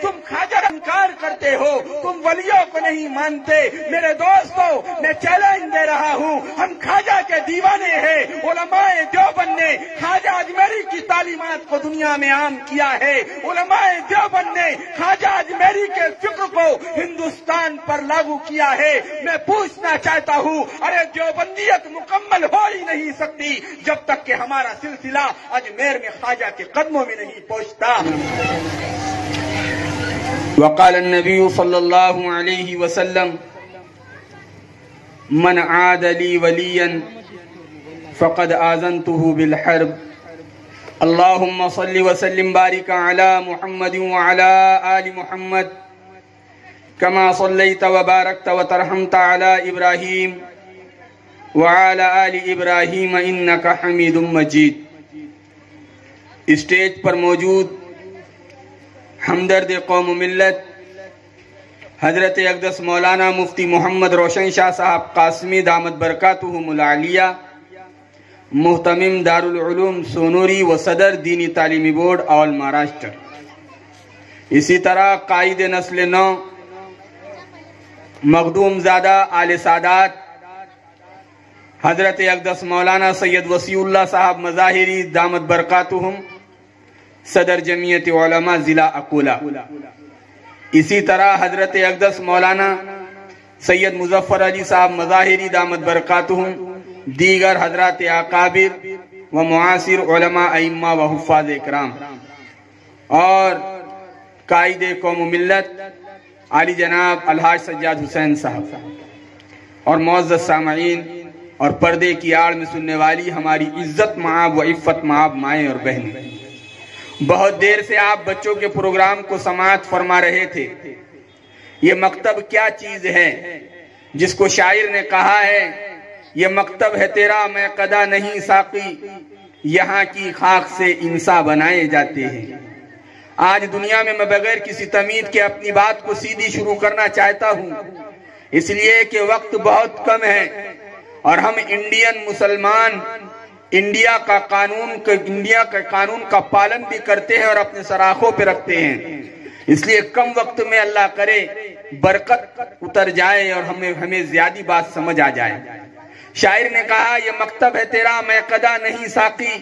تم خواجہ کا انکار کرتے ہو، تم ولیوں کو نہیں مانتے۔ میرے دوستو میں چیلنج دے رہا ہوں، ہم خواجہ کے دیوانے ہیں۔ علماء دیوبند نے خواجہ اجمیری کی تعلیمات کو دنیا میں عام کیا ہے۔ علماء دیوبند نے خواجہ اجمیری کے فکر کو ہندوستان پر لاگو کیا ہے۔ میں پوچھنا چاہتا ہوں، ارے دیوبندیت مکمل ہو ہی نہیں سکتی جب تک کہ ہمارا سلسلہ اجمیر میں خواجہ کے قدموں میں نہیں پہنچتا۔ وقال النبی صلی اللہ علیہ وسلم من عاد لی ولیا فقد آذنته بالحرب۔ اللہم صلی وسلم بارک علی محمد وعلی آل محمد كما صليت وباركت وترحمت على إبراهيم وعلى آل إبراهيم إنك حميد مجيد۔ اسٹیج پر موجود ہمدرد قوم و ملت حضرت اقدس مولانا مفتی محمد روشن شاہ صاحب قاسمی دامت برکاتہم العالیہ، محتمم دارالعلوم سونوری و صدر دینی تعلیمی بورڈ آل مہاراشٹر، اسی طرح قائد نسل نو مخدوم زادہ آل سادات حضرت اقدس مولانا سید وسیع اللہ صاحب مظاہری دامت برکاتہم، صدر جمعیت علماء ضلع اکولہ، اسی طرح حضرت اقدس مولانا سید مظفر علی صاحب مظاہری دامت برکاتہم، دیگر حضرات اکابر و معاصر علماء ائمہ و حفاظ اکرام، اور قائد قوم و ملت علی جناب الحاج سجاد حسین صاحب، اور معزز سامعین اور پردے کی آڑ میں سننے والی ہماری عزت معاب و عفت معاب مائیں اور بہنیں، بہت دیر سے آپ بچوں کے پروگرام کو سماعت فرما رہے تھے۔ یہ مکتب کیا چیز ہے جس کو شاعر نے کہا ہے، یہ مکتب ہے تیرا میں قدا نہیں ساقی، یہاں کی خاک سے انسان بنائے جاتے ہیں۔ آج دنیا میں بغیر کسی تمہید کے اپنی بات کو سیدھی شروع کرنا چاہتا ہوں، اس لیے کہ وقت بہت کم ہے اور ہم انڈین مسلمان انڈیا کا قانون کا پالن بھی کرتے ہیں اور اپنے سراخوں پہ رکھتے ہیں، اس لیے کم وقت میں اللہ کرے برکت اتر جائے اور ہمیں زیادہ بات سمجھ آ جائے۔ شاعر نے کہا یہ مکتب ہے تیرا میں قدا نہیں ساقی،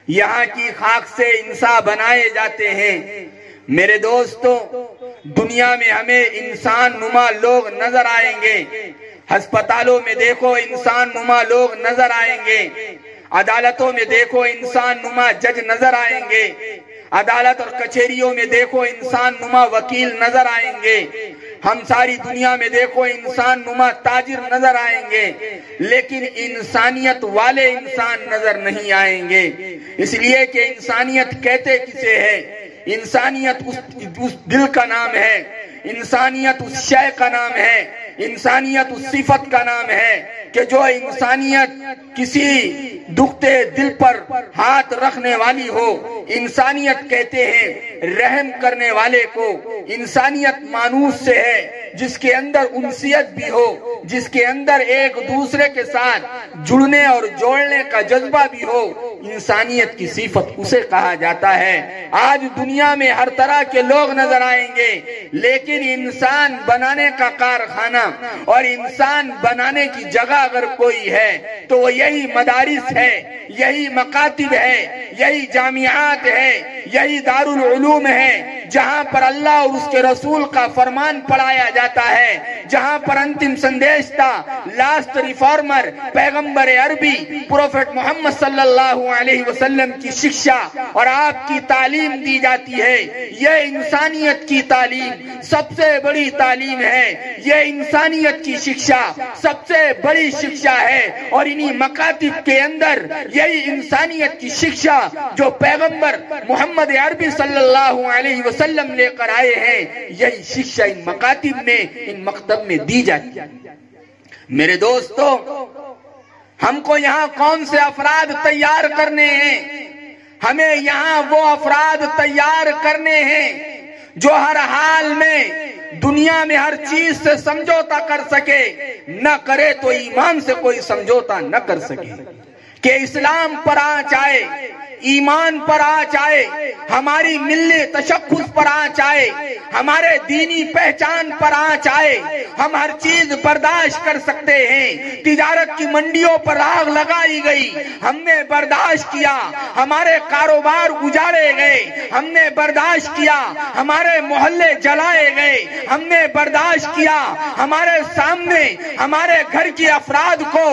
یہاں کی خاک سے انسان بنائے جاتے ہیں۔ میرے دوستو دنیا میں ہمیں انسان نما لوگ نظر آئیں گے، ہسپتالوں میں دیکھو انسان نما لوگ نظر آئیں گے، عدالتوں میں دیکھو انسان نما جج نظر آئیں گے، عدالت اور کچہریوں میں دیکھو انسان نما وکیل نظر آئیں گے، ہم ساری دنیا میں دیکھو انسان نما تاجر نظر آئیں گے، لیکن انسانیت والے انسان نظر نہیں آئیں گے، اس لیے کہ انسانیت کہتے کسے ہے؟ انسانیت اس دل کا نام ہے، انسانیت اس شے کا نام ہے، انسانیت اس صفت کا نام ہے کہ جو انسانیت کسی دکھتے دل پر ہاتھ رکھنے والی ہو، انسانیت کہتے ہیں رحم کرنے والے کو، انسانیت مانوس سے ہے جس کے اندر انسیت بھی ہو، جس کے اندر ایک دوسرے کے ساتھ جڑنے اور جوڑنے کا جذبہ بھی ہو، انسانیت کی صفت اسے کہا جاتا ہے۔ آج دنیا میں ہر طرح کے لوگ نظر آئیں گے، لیکن انسان بنانے کا کارخانہ اور انسان بنانے کی جگہ اگر کوئی ہے تو وہ یہی مدارس ہے، یہی مکاتب ہے، یہی جامعات ہے، یہی دارالعلوم ہے، جہاں پر اللہ اور اس کے رسول کا فرمان پڑھایا جاتا ہے، جہاں پر انتم سندیشتا لاسٹ ریفارمر پیغمبر عربی پروفیٹ محمد صلی اللہ علیہ وسلم کی شکشا اور آپ کی تعلیم دی جاتی ہے۔ یہ انسانیت کی تعلیم سب سے بڑی تعلیم ہے، یہ انسانیت کی شکشا سب سے بڑی شکشا ہے، اور انہی مکاتب کے اندر یہی انسانیت کی شکشا جو پیغمبر محمد عربی صلی اللہ علیہ وسلم لے کر آئے ہیں، یہی شکشا ان مکاتب میں ان مکتب میں دی جاتی ہے۔ میرے دوستو ہم کو یہاں کون سے افراد تیار کرنے ہیں؟ ہمیں یہاں وہ افراد تیار کرنے ہیں جو ہر حال میں دنیا میں ہر چیز سے سمجھوتا کر سکے، نہ کرے تو ایمان سے کوئی سمجھوتا نہ کر سکے، کہ اسلام پر آنچ آئے، ایمان پر آنچ آئے، ہماری ملی تشخص پر آنچ آئے، ہمارے دینی پہچان پر آنچ آئے، ہم ہر چیز برداشت کر سکتے ہیں۔ تجارت کی منڈیوں پر آگ لگائی گئی، ہم نے برداشت کیا، ہمارے کاروبار اجاڑے گئے، ہم نے برداشت کیا، ہمارے محلے جلائے گئے، ہم نے برداشت کیا، ہمارے سامنے ہمارے گھر کے افراد کو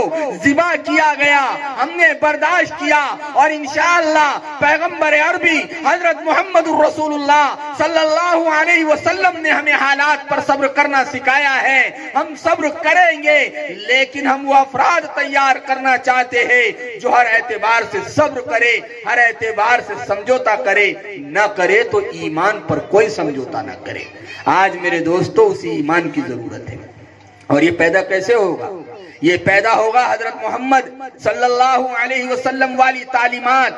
ذبح کیا گیا، ہم نے برداشت کیا، اور انشاءاللہ پیغمبر عربی حضرت محمد رسول اللہ صلی اللہ علیہ وسلم نے ہمیں حالات پر صبر کرنا سکھایا ہے۔ ہم صبر کریں گے، لیکن ہم وہ افراد تیار کرنا چاہتے ہیں جو ہر اعتبار سے صبر کرے، ہر اعتبار سے سمجھوتا کرے، نہ کرے تو ایمان پر کوئی سمجھوتا نہ کرے۔ آج میرے دوستو اسی ایمان کی ضرورت ہے، اور یہ پیدا کیسے ہوگا؟ یہ پیدا ہوگا حضرت محمد صلی اللہ علیہ وسلم والی تعلیمات،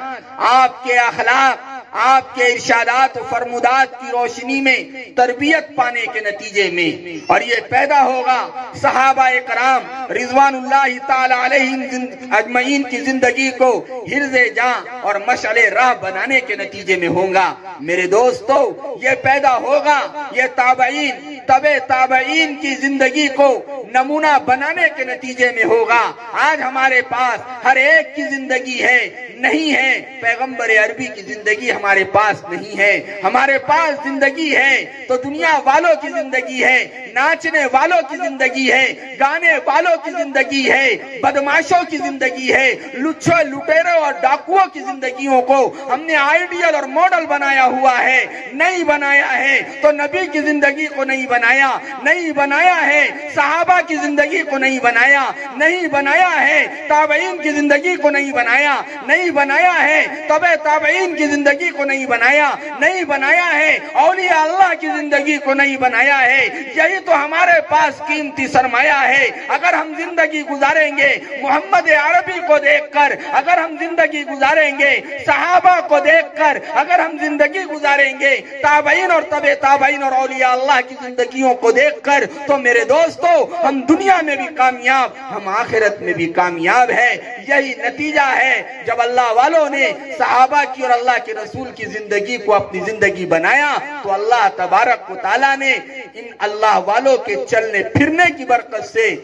آپ کے اخلاق، آپ کے ارشادات و فرمودات کی روشنی میں تربیت پانے کے نتیجے میں، اور یہ پیدا ہوگا صحابہ کرام رضوان اللہ تعالی علیہم اجمعین کی زندگی کو حرز جاں اور مشعل راہ بنانے کے نتیجے میں ہوگا۔ میرے دوستو یہ پیدا ہوگا، یہ تابعین تابعین کی زندگی کو نمونہ بنانے کے نتیجے میں ہوگا۔ آج ہمارے پاس ہر ایک کی زندگی ہے، نہیں ہے پیغمبر عربی کی زندگی ہمارے پاس نہیں ہے۔ ہمارے پاس زندگی ہے تو دنیا والوں کی زندگی ہے، ناچنے والوں کی زندگی ہے، گانے والوں کی زندگی ہے، بدماشوں کی زندگی ہے، لچھوں لٹیروں اور ڈاکوؤں کی زندگیوں کو ہم نے آئیڈیل اور ماڈل بنایا ہوا ہے۔ نہیں بنایا ہے تو نبی کی زندگی کو نہیں بنایا، نہیں بنایا ہے صحابہ کی زندگی کو نہیں بنایا، نہیں بنایا ہے تابعین کی زندگی کو نہیں بنایا، نہیں بنایا ہے تابعین کی زندگی کو نہیں بنایا، نہیں بنایا ہے اولیاء اللہ کی زندگی کو نہیں بنایا ہے۔ یہی تو ہمارے پاس قیمتی سرمایہ ہے۔ اگر ہم زندگی گزاریں گے محمد عربی کو دیکھ کر، اگر ہم زندگی گزاریں گے صحابہ کو دیکھ کر، اگر ہم زندگی گزاریں گے تابعین اور تابعین اور اولیاء اللہ کی زندگیوں کو دیکھ کر، تو میرے دوستو ہم دنیا میں بھی کامیاب، ہم آخرت میں بھی کامیاب ہے۔ یہی نتیجہ ہے جب اللہ والوں نے صحابہ کی اور اللہ کے رسول کی زندگی کو اپنی زندگی بنایا تو اللہ تبارک و تعالیٰ نے ان اللہ والوں کے چلنے پھرنے کی برکت سے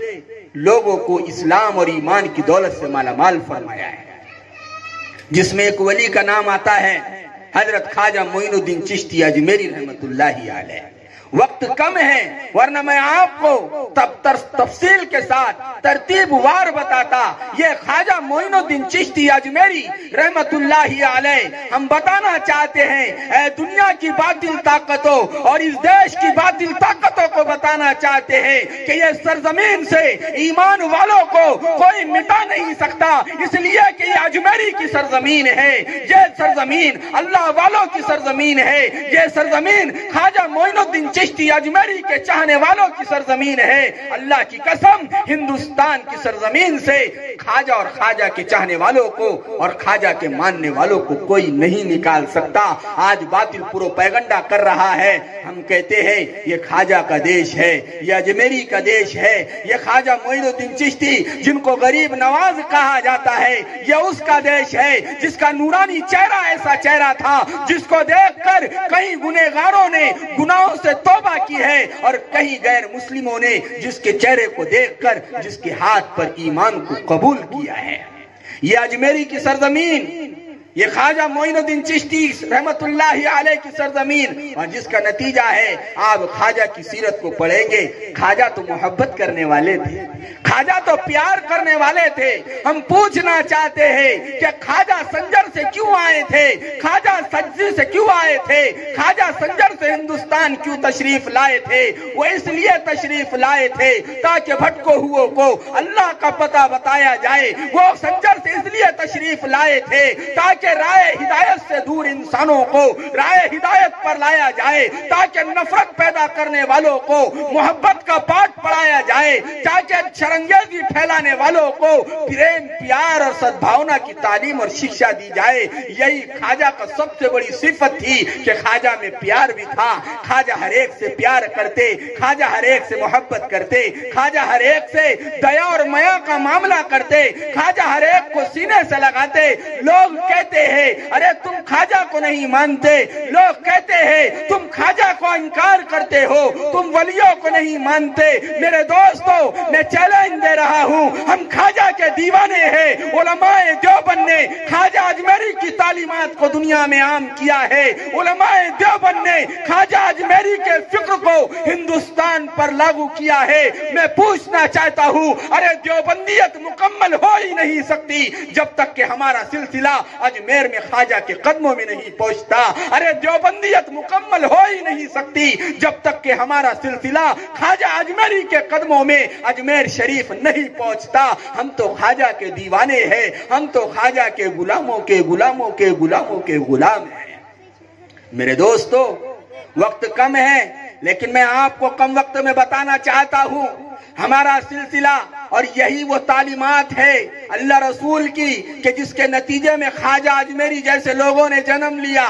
لوگوں کو اسلام اور ایمان کی دولت سے مالا مال فرمایا ہے، جس میں ایک ولی کا نام آتا ہے حضرت خواجہ معین الدین چشتی اجمیری رحمت اللہ علیہ۔ وقت کم ہے ورنہ میں آپ کو تفصیل کے ساتھ ترتیب وار بتاتا۔ یہ خواجہ معین الدین چشتی اجمیری رحمت اللہ علیہ ہم بتانا چاہتے ہیں، اے دنیا کی باطل طاقتوں اور اس دیش کی باطل طاقتوں کو بتانا چاہتے ہیں کہ یہ سرزمین سے ایمان والوں کو کوئی مٹا نہیں سکتا، اس لیے کہ یہ اجمیری کی سرزمین ہے، یہ سرزمین اللہ والوں کی سرزمین ہے، یہ سرزمین خواجہ معین الدین چشتی اجمیری کے چاہنے والوں کی سرزمین ہے۔ اللہ کی قسم ہندوستان کی سرزمین سے خواجہ اور خواجہ کے چاہنے والوں کو اور خواجہ کے ماننے والوں کو کوئی نہیں نکال سکتا۔ آج باطل پروپیگنڈا کر رہا ہے، ہم کہتے ہیں یہ خواجہ کا دیش ہے، یہ اجمیری کا دیش ہے، یہ خواجہ معین الدین چشتی جن کو غریب نواز کہا جاتا ہے یہ اس کا دیش ہے، جس کا نورانی چہرہ ایسا چہرہ تھا جس کو دیکھ کر کئی گنہگاروں نے گناہوں سے توبہ کی ہے، اور کئی غیر مسلموں نے جس کے چہرے کو دیکھ کر جس کے ہاتھ پر ایمان کو قبول کیا ہے۔ یہ اجمیری کی سرزمین، یہ خواجہ معین الدین چشتی رحمت اللہ علیہ کی سرزمین، اور جس کا نتیجہ ہے آپ خواجہ کی سیرت کو پڑھیں گے۔ خواجہ تو محبت کرنے والے تھے، خواجہ تو پیار کرنے والے تھے۔ ہم پوچھنا چاہتے ہیں کہ خواجہ سنجر سے کیوں آئے تھے، خواجہ سجدی سے کیوں آئے تھے، خواجہ سنجر سے ہندوستان کیوں تشریف لائے تھے؟ وہ اس لیے تشریف لائے تھے تاکہ بھٹکو ہو کو اللہ کا پتہ بتایا جائے۔ وہ سنجر سے اس لیے تشریف لائے تھے تاکہ رائے ہدایت سے دور انسانوں کو رائے ہدایت پر لایا جائے، تاکہ نفرت پیدا کرنے والوں کو محبت کا پاٹ پڑھایا جائے، تاکہ شرنگیزی پھیلانے والوں کو پریم پیار اور سدبھاونا کی تعلیم اور شکشا دی جائے۔ یہی خواجہ کا سب سے بڑی صفت تھی کہ خواجہ میں پیار بھی تھا، خواجہ ہر ایک سے پیار کرتے، خواجہ ہر ایک سے محبت کرتے، خواجہ ہر ایک سے دیا اور میا کا معاملہ کرتے، خواجہ ہر ایک کو سینے سے لگاتے۔ لوگ کہتے کہتے ہیں ارے تم خواجہ کو نہیں مانتے، لوگ کہتے ہیں تم خواجہ کو انکار کرتے ہو، تم ولیوں کو نہیں مانتے۔ میرے دوستو میں چیلنج دے رہا ہوں، ہم خواجہ کے دیوانے ہیں۔ علماء دیوبند نے خواجہ اجمیری کی تعلیمات کو دنیا میں عام کیا ہے، علماء دیوبند نے خواجہ اجمیری کے فکر کو ہندوستان پر لاگو کیا ہے۔ میں پوچھنا چاہتا ہوں ارے دیوبندیت مکمل ہو ہی نہیں سکتی جب تک کہ ہمارا سلسلہ اجمیر میں خواجہ کے قدموں میں نہیں پہنچتا۔ ارے دیوبندیت مکمل ہو ہی نہیں سکتی جب تک کہ ہمارا سلسلہ خواجہ اجمیری کے قدموں میں اجمیر شریف نہیں پہنچتا۔ ہم تو خواجہ کے دیوانے ہیں، ہم تو خواجہ کے غلاموں کے غلاموں کے غلاموں کے غلام ہیں۔ میرے دوستو وقت کم ہے لیکن میں آپ کو کم وقت میں بتانا چاہتا ہوں ہمارا سلسلہ، اور یہی وہ تعلیمات ہے اللہ رسول کی کہ جس کے نتیجے میں خواجہ اجمیری جیسے لوگوں نے جنم لیا،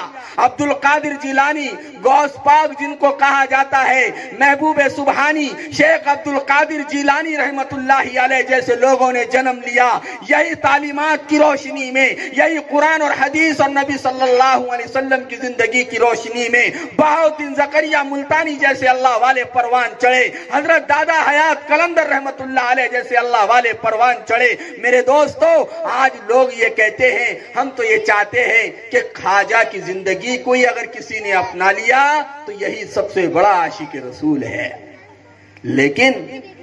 عبد القادر جیلانی، غوث پاک جن کو کہا جاتا ہے، محبوب سبحانی، شیخ عبد القادر جیلانی رحمت اللہ علیہ جیسے لوگوں نے جنم لیا۔ یہی تعلیمات کی روشنی میں، یہی قرآن اور حدیث اور نبی صلی اللہ علیہ وسلم کی زندگی کی روشنی میں بہاؤالدین زکریا ملتانی جیسے اللہ والے پروان چڑھے، حضرت دادا حیات قلندر رحمت اللہ علیہ جیسے اللہ والے پروان چڑھے۔ میرے دوستو آج لوگ یہ کہتے ہیں، ہم تو یہ چاہتے ہیں کہ خواجہ کی زندگی کوئی اگر کسی نے اپنا لیا تو یہی سب سے بڑا عاشق رسول ہے، لیکن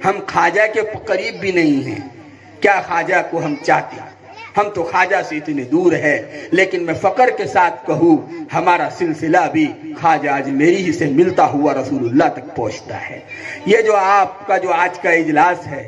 ہم خواجہ کے قریب بھی نہیں ہیں۔ کیا خواجہ کو ہم چاہتے ہیں؟ ہم تو خواجہ سے اتنے دور ہے، لیکن میں فخر کے ساتھ کہوں ہمارا سلسلہ بھی خواجہ اجمیری ہی سے ملتا ہوا رسول اللہ تک پہنچتا ہے۔ یہ جو آپ کا جو آج کا اجلاس ہے،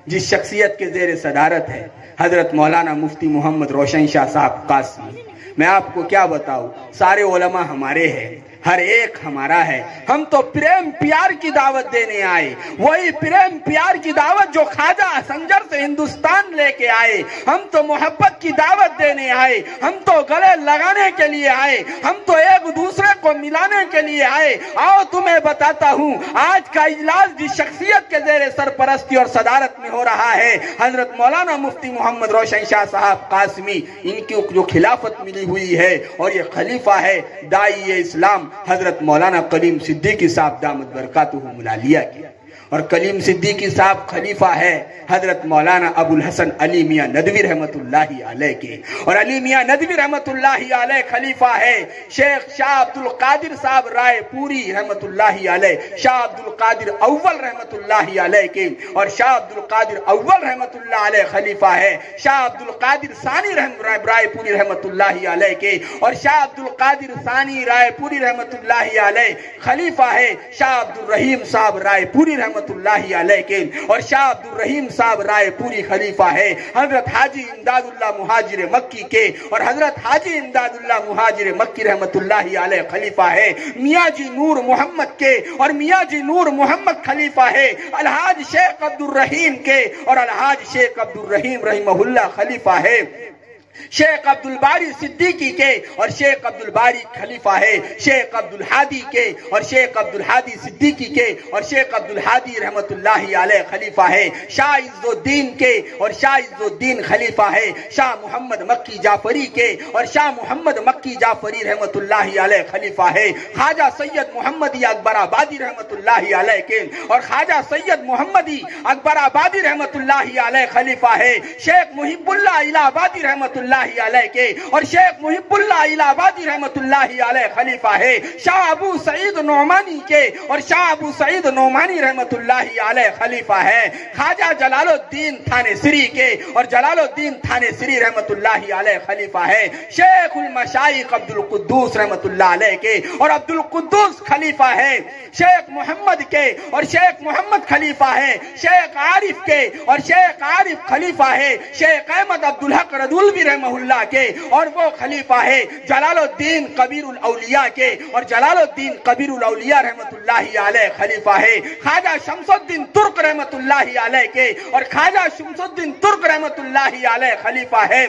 جس شخصیت کے زیر صدارت ہے حضرت مولانا مفتی محمد روشن شاہ صاحب قاسمی، میں آپ کو کیا بتاؤں، سارے علماء ہمارے ہیں، ہر ایک ہمارا ہے۔ ہم تو پریم پیار کی دعوت دینے آئے، وہی پریم پیار کی دعوت جو خواجہ سنجر سے ہندوستان لے کے آئے۔ ہم تو محبت کی دعوت دینے آئے، ہم تو گلے لگانے کے لیے آئے، ہم تو ایک دوسرے کو ملانے کے لیے آئے۔ آؤ تمہیں بتاتا ہوں آج کا اجلاس جس شخصیت کے زیر سرپرستی اور صدارت میں ہو رہا ہے، حضرت مولانا مفتی محمد روشن شاہ صاحب قاسمی، ان کی جو خلافت ملی ہوئی ہے اور یہ خلیفہ ہے داعی اسلام حضرت مولانا کلیم صدیقی صاحب دامت برکاتہ العالیہ کی، اور کلیم صدیقی صاحب خلیفہ ہے حضرت مولانا ابو الحسن علی میاں ندوی رحمت اللہ علیہ کے، اور علی میاں ندوی رحمت اللہ علیہ خلیفہ ہے شیخ شاہ عبد القادر صاحب رائے پوری رحمت اللہ علیہ، شاہ عبد القادر اول رحمت اللہ علیہ کے، اور شاہ عبد القادر اول رحمت اللہ علیہ خلیفہ ہے شاہ عبد القادر ثانی رائے پوری رحمت اللہ علیہ کے، اور شاہ عبد القادر ثانی رائے پوری رحمت اللہ علیہ خلیفہ ہے شاہ عبد الرحیم صاحب رائے پوری رحمت اللہ علیہ کے، اور شاہ عبد الرحیم صاحب رائے پوری خلیفہ ہے حضرت حاجی امداد اللہ مہاجر مکی کے، اور حضرت حاجی امداد اللہ مہاجر مکی رحمت اللہ علیہ خلیفہ ہے میاں جی نور محمد کے، اور میاں جی نور محمد خلیفہ ہے الحاج شیخ عبد الرحیم کے، اور الحاج شیخ عبد الرحیم رحمہ اللہ خلیفہ ہے شیخ عبد الباری صدیقی کے، اور شیخ عبد الباری خلیفہ ہے شیخ عبد الحادی کے، اور شیخ عبد الحادی صدیقی کے، اور شیخ عبد الحادی رحمت اللہ علیہ خلیفہ ہے شاہ عز الدین کے، اور شاہ عز الدین خلیفہ ہے شاہ محمد مکی جعفری کے، اور شاہ محمد مکی جعفری رحمت اللہ علیہ خلیفہ ہے خواجہ سید محمدی اکبر آبادی رحمت اللہ علیہ کے، اور خواجہ سید محمدی اکبر آبادی رحمت اللہ علیہ خلیفہ ہے شیخ محب اللہ الہ آبادی رحمت اللہ علیہ کے، اور شیخ محب اللہ الہ آبادی رحمت اللہ علیہ خلیفہ ہے شاہ ابو سعید نعمانی کے، اور شاہ ابو سعید نعمانی رحمت اللہ علیہ خلیفہ ہے خواجہ جلال الدین تھانے سری کے، اور جلال الدین تھانے سری رحمت اللہ علیہ خلیفہ ہے شیخ المشائخ عبد القدوس رحمت اللہ علیہ کے، اور عبد القدوس خلیفہ ہے شیخ محمد کے، اور شیخ محمد خلیفہ ہے شیخ عارف کے، اور شیخ عارف خلیفہ ہے شیخ احمد عبدالحق ردولوی رحمہ اللہ کے، اور وہ خلیفہ ہے جلال الدین کبیر الاولیاء کے، اور جلال الدین کبیر الاولیاء رحمت اللہ علیہ خلیفہ ہے خواجہ شمس الدین ترک رحمت اللہ علیہ کے، اور خواجہ شمس الدین ترک رحمت اللہ علیہ خلیفہ ہے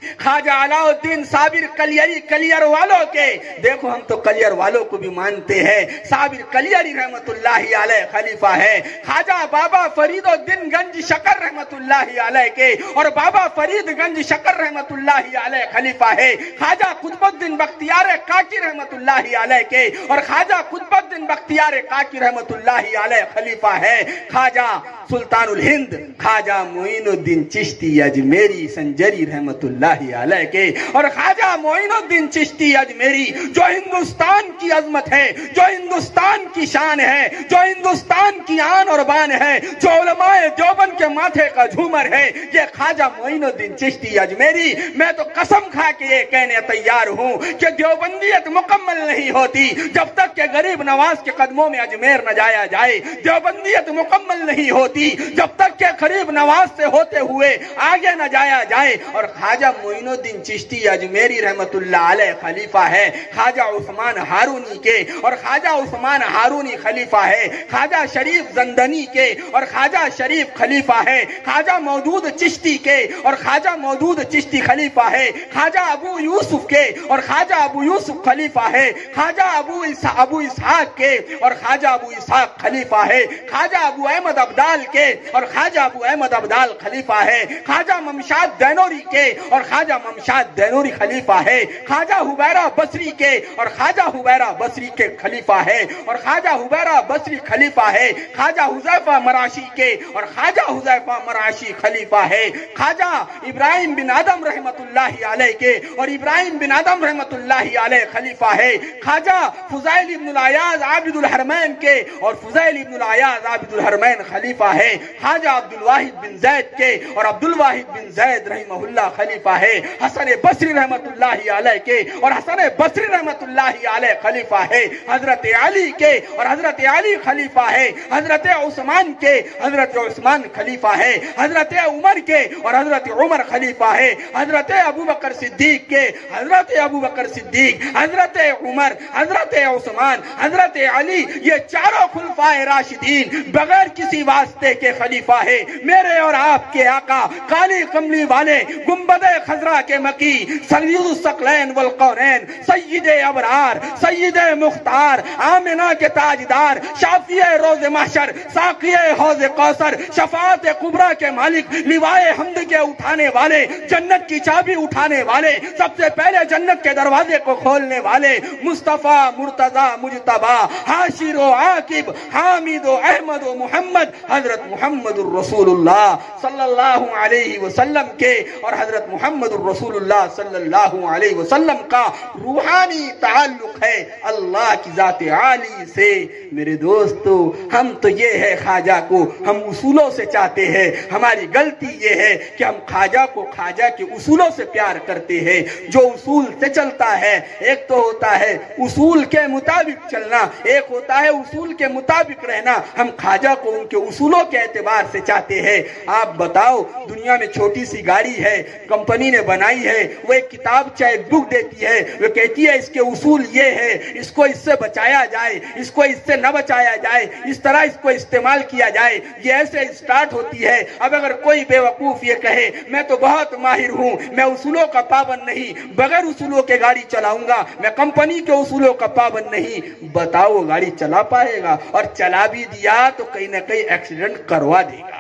خواجہ علاء الدین صابر کلیری کلیر والوں کے، دیکھو ہم تو کلیر والوں کو بھی مانتے ہیں، صابر کلیری رحمت اللہ علیہ خلیفہ ہے، خواجہ بابا فرید الدین گنج شکر رحمت اللہ علیہ کے اور بابا فرید گنج شکر رحمت اللہ علیہ خلیفہ ہے، خواجہ قطب الدین بختیار کاکی رحمت اللہ علیہ کے اور خواجہ قطب الدین بختیار کاکی رحمت اللہ علیہ خلیفہ ہے، خواجہ سلطان الہند خواجہ معین الدین چشتی اجمیری سنجری رحمت اللہ علیہ کے اور خواجہ معین الدین چشتی اجمیری جو ہندوستان کی عظمت ہے، جو ہندوستان کی شان ہے، جو ہندوستان کی آن اور بان ہے، جو علماء دیوبند کے ماتھے کا جھومر ہے، یہ خواجہ معین الدین چشتی اجمیری۔ میں تو قسم کھا کے یہ کہنے تیار ہوں کہ دیوبندیت مکمل نہیں ہوتی جب تک کہ غریب نواز کے قدموں میں اجمیر نہ جایا جائے، دیوبندیت مکمل نہیں ہوتی جب تک کہ غریب نواز سے ہوتے ہوئے آگے نہ جایا جائے، اور خواجہ معین الدین چشتی اجمیری رحمت اللہ علیہ خلیفہ ہے، خواجہ عثمان ہارونی کے اور خواجہ عثمان ہارونی خلیفہ ہے، خواجہ شریف زندنی کے اور خواجہ شریف خلیفہ ہے، خواجہ مودود چشتی کے اور خواجہ مودود چشتی خلیفہ ہے، خواجہ ابو یوسف کے اور خواجہ ابو یوسف خلیفہ ہے، خواجہ ابو اسحاق کے اور خواجہ ابو اسحاق خلیفہ ہے، خواجہ ابو احمد ابدال کے اور خواجہ ابو احمد ابدال خلیفہ ہے، خواجہ ممشاد دینوری کے اور خواجہ ممشاد دینوری خلیفہ ہے، خواجہ حبیرہ بصری کے اور خواجہ حبیرہ بصری کے خلیفہ ہے اور خواجہ حبیرہ بصری خلیفہ ہے، خواجہ حذیفہ مراشی کے اور خواجہ حذیفہ مراشی خلیفہ ہے، خواجہ ابراہیم بن آدم رحمت اللہ علیہ کے اور ابراہیم بن آدم رحمت اللہ علیہ خلیفہ ہے، خواجہ فضیل ابن العیاض عابد الحرمین کے اور فضیل ابن العیاض عابد الحرمین خلیفہ ہے، خواجہ عبد الواحد بن زید کے اور عبد الواحد بن زید رحمہ اللہ خلیفہ ہے، حسن بصری رحمت اللہ علیہ کے اور حسن بصری رحمت اللہ علیہ خلیفہ ہے، حضرت علی کے اور حضرت علی خلیفہ ہے، حضرت عثمان کے حضرت عثمان خلیفہ ہے، حضرت عمر کے اور حضرت عمر خلیفہ ہے، حضرت ابو بکر صدیق کے حضرت ابو بکر صدیق، حضرت عمر، حضرت عثمان، حضرت علی، یہ چاروں خلفائے راشدین بغیر کسی واسطے کے خلیفہ ہے، میرے اور آپ کے آقا کالی کملی والے گنبد خضرا کے مکی سید الثقلین والقونین سید ابرار سید مختار آمنہ کے تاجدار شافی روز محشر ساقی حوض کوثر شفاعت کبریٰ کے مالک لوائے حمد کے اٹھانے والے جنت کی چابی اٹھانے والے سب سے پہلے جنت کے دروازے کو کھولنے والے مصطفیٰ مرتضی مجتبی حاشر و عاقب حامد و احمد و محمد حضرت محمد الرسول اللہ صلی اللہ علیہ وسلم کے اور حضرت محمد الرسول اللہ صلی اللہ علیہ وسلم کا روحانی تعلق ہے اللہ کی ذات عالی سے۔ میرے دوستو، ہم تو یہ ہے خواجہ کو ہم اصولوں سے چاہتے ہیں، ہماری غلطی یہ ہے کہ ہم خواجہ کو خواجہ کے اصولوں سے پیار کرتے ہیں، جو اصول سے چلتا ہے۔ ایک تو ہوتا ہے اصول کے مطابق چلنا، ایک ہوتا ہے اصول کے مطابق رہنا۔ ہم خواجہ کو ان کے اصولوں کے اعتبار سے چاہتے ہیں۔ آپ بتاؤ، دنیا میں چھوٹی سی گاڑی ہے، کمپنی نے بنائی ہے، وہ ایک کتاب چاہے ایک بک دیتی ہے، وہ کہتی ہے اس کے اصول یہ ہے، اس کو اس سے بچایا جائے، اس کو اس سے نہ بچایا جائے، اس طرح اس کو استعمال کیا جائے، یہ ایسے سٹارٹ ہوتی ہے۔ اب اگر کوئی بے وقوف یہ کہے میں تو بہت ماہر ہوں، میں اصولوں کا پابند نہیں، بغیر اصولوں کے گاڑی چلاؤں گا، میں کمپنی کے اصولوں کا پابند نہیں، بتاؤ گاڑی چلا پائے گا؟ اور چلا بھی دیا تو کہیں نہ کہیں ایکسیڈنٹ کروا دے گا۔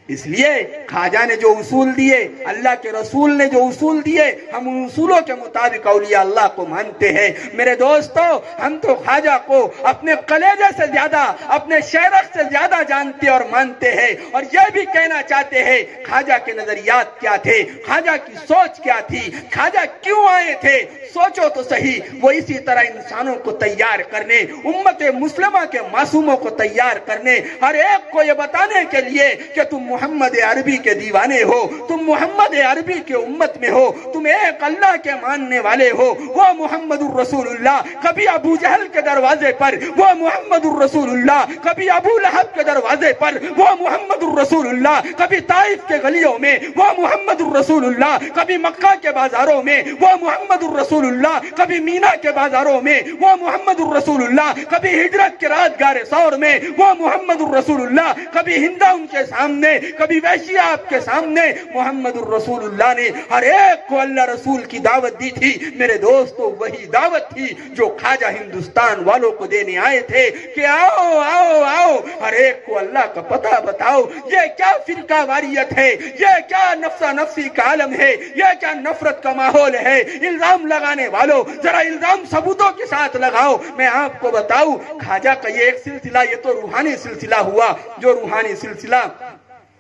اس لیے خواجہ نے جو اصول دیے، اللہ کے رسول نے جو اصول دیے، ہم ان اصولوں کے مطابق اولیاء اللہ کو مانتے ہیں۔ میرے دوستو، ہم تو خواجہ کو اپنے کلیجے سے زیادہ، اپنے شیرخ سے زیادہ جانتے اور مانتے ہیں، اور یہ بھی کہنا چاہتے ہیں خواجہ کے نظریات کیا تھے، خواجہ کی سوچ کیا تھی، خواجہ کیوں آئے تھے۔ سوچو تو صحیح، وہ اسی طرح انسانوں کو تیار کرنے، امت مسلمہ کے معصوموں کو تیار کرنے، ہر ایک کو یہ بتانے کے لیے کہ تم محمد عربی کے دیوانے ہو، تم محمد عربی کے امت میں ہو، تم ایک اللہ کے ماننے والے ہو۔ وہ محمد الرسول اللہ کبھی ابو جہل کے دروازے پر، وہ محمد الرسول اللہ کبھی ابو لہب کے دروازے پر، وہ محمد الرسول اللہ کبھی طائف کے گلیوں میں، وہ محمد الرسول اللہ کبھی مکہ کے بازاروں میں، وہ محمد الرسول اللہ کبھی مینا کے بازاروں میں، وہ محمد الرسول اللہ کبھی ہجرت کے رات گار سور میں، وہ محمد الرسول اللہ کبھی ہندا ان کے سامنے کبھی ویسے آپ کے سامنے محمد الرسول اللہ نے ہر ایک کو اللہ رسول کی دعوت دی تھی۔ میرے دوستو وہی دعوت تھی جو خواجہ ہندوستان والوں کو دینے آئے تھے کہ آؤ آؤ آؤ، ہر ایک کو اللہ کا پتہ بتاؤ۔ یہ کیا فرقہ واریت ہے، یہ کیا نفسا نفسی کا عالم ہے، یہ کیا نفرت کا ماحول ہے۔ الزام لگانے والوں ذرا الزام ثبوتوں کے ساتھ لگاؤ۔ میں آپ کو بتاؤں خواجہ کا یہ ایک سلسلہ، یہ تو روحانی سلسلہ ہوا، جو روحانی سلسلہ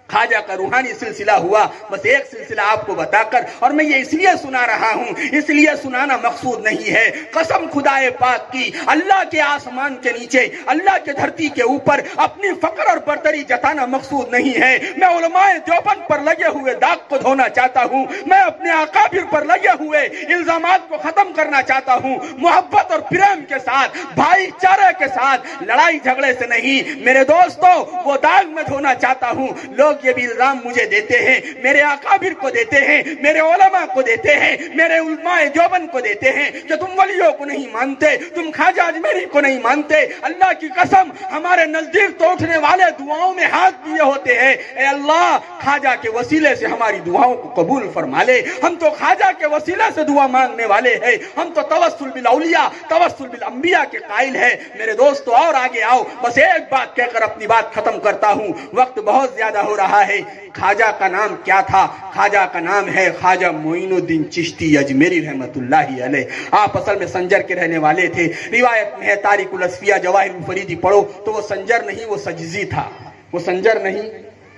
خواجہ کا روحانی سلسلہ ہوا۔ بس ایک سلسلہ آپ کو بتا کر، اور میں یہ اس لیے سنا رہا ہوں، اس لیے سنانا مقصود نہیں ہے، قسم خدائے پاک کی، اللہ کے آسمان کے نیچے، اللہ کے دھرتی کے اوپر اپنی فقر اور برتری جتانا مقصود نہیں ہے۔ میں علماء دیوبند پر لگے ہوئے داغ کو دھونا چاہتا ہوں، میں اپنے اکابر پر لگے ہوئے الزامات کو ختم کرنا چاہتا ہوں، محبت اور پریم کے ساتھ، بھائی چارے کے ساتھ، لڑائی جھگڑے سے نہیں۔ میرے دوستو وہ داغ میں دھونا چاہتا ہوں۔ لوگ یہ بھی الزام مجھے دیتے ہیں، میرے اکابر کو دیتے ہیں، میرے علماء کو دیتے ہیں، میرے علماء دیوبند کو دیتے ہیں کہ تم ولیوں کو نہیں مانتے، تم خواجہ اجمیری کو نہیں مانتے۔ اللہ کی قسم ہمارے نزدیک تو اٹھنے والے دعاؤں میں ہاتھ دیے ہوتے ہیں، اے اللہ خواجہ کے وسیلے سے ہماری دعاؤں کو قبول فرما لے۔ ہم تو خواجہ کے وسیلے سے دعا مانگنے والے ہیں، ہم تو توسل بالاولیاء، توسل بالانبیاء کے قائل ہیں۔ میرے دوستو اور آگے آؤ، بس ایک بات کہہ کر اپنی بات ختم کرتا ہوں، وقت بہت زیادہ ہو رہا ہے۔ خواجہ کا نام کیا تھا؟ خواجہ کا نام ہے خواجہ معین الدین چشتی اجمیری رحمت اللہ علیہ۔ آپ اصل میں سنجر کے رہنے والے تھے۔ روایت میں ہے تاریخ الاسفیہ جواہر الفریدی پڑھو تو وہ سنجر نہیں وہ سجزی تھا، وہ سنجر نہیں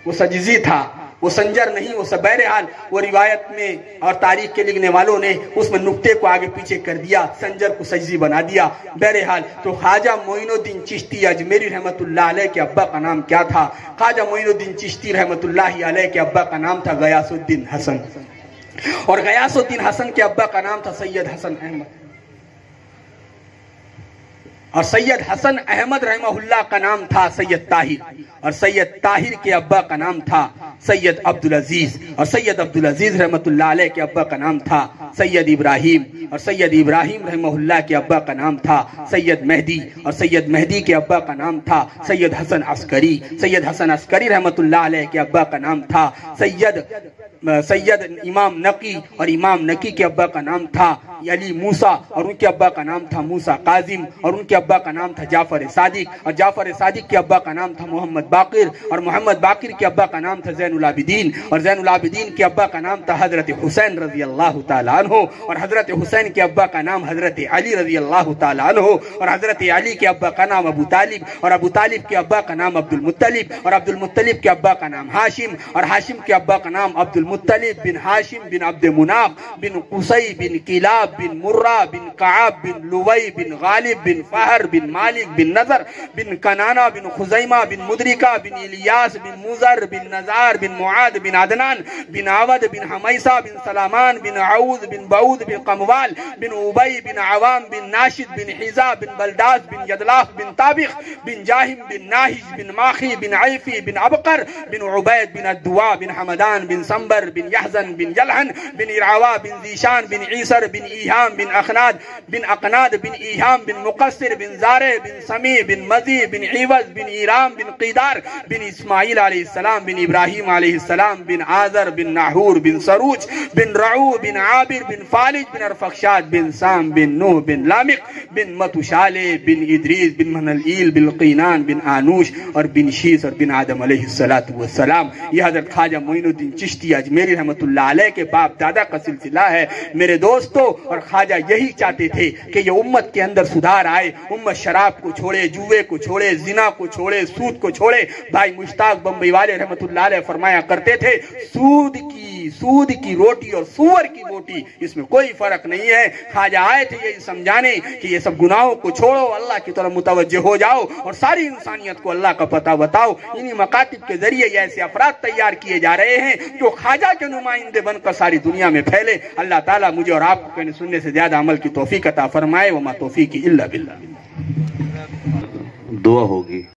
وہ سجزی تھا، وہ سنجر نہیں وہ بہرحال وہ روایت میں اور تاریخ کے لکھنے والوں نے اس میں نقطے کو آگے پیچھے کر دیا، سنجر کو سجزی بنا دیا۔ بہرحال تو خواجہ معین الدین چشتی اجمیری رحمت اللہ علیہ کے ابا کا نام کیا تھا؟ خواجہ معین الدین چشتی رحمت اللہ علیہ کے ابا کا نام تھا غیاث الدین حسن، اور غیاث الدین حسن کے ابا کا نام تھا سید حسن احمد، اور سید حسن احمد رحمہ اللہ کا نام تھا سید طاہر، اور سید طاہر کے ابا کا نام تھا سید عبدالعزیز، اور سید عبدالعزیز رحمت اللہ علیہ کے ابا کا نام تھا سید ابراہیم، اور سید ابراہیم رحمہ اللہ کے ابا کا نام تھا سید مہدی، اور سید مہدی کے ابا کا نام تھا سید حسن عسکری، سید حسن عسکری رحمت اللہ علیہ کے ابا کا نام تھا سید امام نقی، اور امام نقی کے ابا کا نام تھا علی موسیٰ، اور ان کے ابا کا نام تھا موسیٰ کاظم، اور ان کے ابا کا نام تھا جعفر صادق، اور جعفر صادق کے ابا کا نام تھا محمد باقر، اور محمد باقر کے ابا کا نام تھا زین العابدین، اور زین العابدین کے ابا کا نام تھا حضرت حسین رضی اللہ تعالیٰ عنہ، اور حضرت حسین کے ابا کا نام حضرت علی رضی اللہ تعالیٰ عنہ، اور حضرت علی کے ابا کا نام ابو طالب، اور ابو طالب کے ابا کا نام عبد المطلب، اور عبد المطلب کے ابا کا نام ہاشم، اور ہاشم کے ابا کا نام عبد المطلب بن ہاشم بن عبد مناف بن قصی بن کلاب بن مرہ بن کعب بن لوی بن غالب بن فہر بن مالک بن نظر بن کنانہ بن خزیمہ بن مدرکہ بن الیاس بن مزر بن نزار بن معاد بن عدنان بن عود بن حمیسہ بن سلامان بن عوذ بن بعود بن قموال بن عبی بن عوام بن ناشد بن حزا بن بلداس بن یدلاف بن طابخ بن جاہم بن ناہج بن ماخی بن عیفی بن عبقر بن عبید بن الدوا بن حمدان بن سنبر بن یحزن بن یلحن بن ارعوا بن ذیشان بن عیسر بن ایہام بن اقناد بن ایہام بن مقصر بن زارع بن سمیع بن مزی بن عیوز بن ایرام بن قیدار بن اسماعیل علیہ السلام بن ابراہیم علیہ السلام بن آذر بن ناہور بن سروج بن رعو بن عابر بن فالج بن ارفخشاد بن سام بن نوح بن لامق بن متشالے بن ادریس بن منلئیل بن قینان بن آنوش اور بن شیس اور بن آدم علیہ السلام۔ یہ حضرت خواجہ معین الدین چشتی اجمیری رحمت اللہ علیہ کے باپ دادا کا سلسلہ ہے میرے دوستو، اور خواجہ یہی چاہتے تھے کہ یہ امت کے اندر سدھار آئے، امت شراب کو چھوڑے، جوے کو چھوڑے، زنا کو چھوڑے، سود کو چھوڑے۔ بھائی مشتاق بمبئی والے رحمت اللہ علیہ فرمایا کرتے تھے سود کی روٹی اور سور کی بوٹی اس میں کوئی فرق نہیں ہے۔ خواجہ آئے تھے یہی سمجھانے کہ یہ سب گناہوں کو چھوڑو، اللہ کی طرف متوجہ ہو جاؤ اور ساری انسانیت کو اللہ کا پتہ بتاؤ۔ انہی مکاتب کے ذریعے یہ ایسے افراد تیار کیے جا رہے ہیں جو خواجہ کے نمائندے بن کر ساری دنیا میں پھیلے۔ اللہ تعالیٰ مجھے اور آپ کو کہنے سننے سے زیادہ عمل کی توفیق عطا فرمائے۔ وما توفیقی الا باللہ۔ دعا ہوگی۔